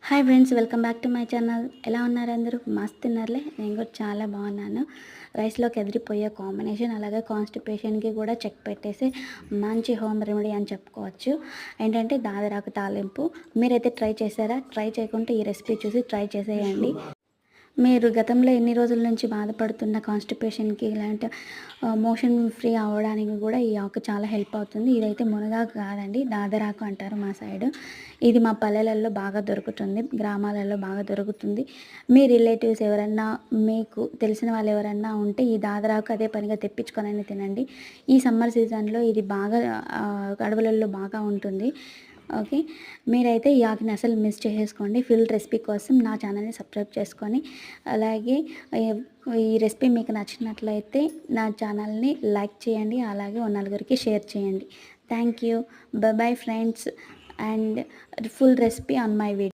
Hi friends, welcome back to my channel. ఎలా ఉన్నారు అందరూ? మస్తు తిన్నారులే. నేను కూడా చాలా బాగున్నాను. రైస్లోకి ఎదిరిపోయే కాంబినేషన్, అలాగే కాన్స్టిపేషన్కి కూడా చెక్ పెట్టేసి మంచి హోమ్ రెమెడీ అని చెప్పుకోవచ్చు. ఏంటంటే దాదరాకు తాలింపు. మీరైతే ట్రై చేశారా? ట్రై చేయకుంటే ఈ రెసిపీ చూసి ట్రై చేసేయండి. మీరు గతంలో ఎన్ని రోజుల నుంచి బాధపడుతున్న కాన్స్టిపేషన్కి ఇలాంటి మోషన్ ఫ్రీ అవ్వడానికి కూడా ఈ ఆకు చాలా హెల్ప్ అవుతుంది. ఇదైతే మునగాకు కాదండి, దాదరాకు అంటారు మా సైడు. ఇది మా పల్లెలలో బాగా దొరుకుతుంది, గ్రామాలలో బాగా దొరుకుతుంది. మీ రిలేటివ్స్ ఎవరన్నా, మీకు తెలిసిన వాళ్ళు ఎవరన్నా ఉంటే ఈ దాదరాకు అదే పనిగా తెప్పించుకొనైనా తినండి. ఈ సమ్మర్ సీజన్లో ఇది బాగా అడవులలో బాగా ఉంటుంది. ఓకే, మీరైతే ఈ ఆకుని అసలు మిస్ చేసేసుకోండి. ఫుల్ రెసిపీ కోసం నా ఛానల్ని సబ్స్క్రైబ్ చేసుకొని, అలాగే ఈ రెసిపీ మీకు నచ్చినట్లయితే నా ఛానల్ని లైక్ చేయండి, అలాగే నలుగురికి షేర్ చేయండి. Thank you. Bye friends, and full recipe on my video.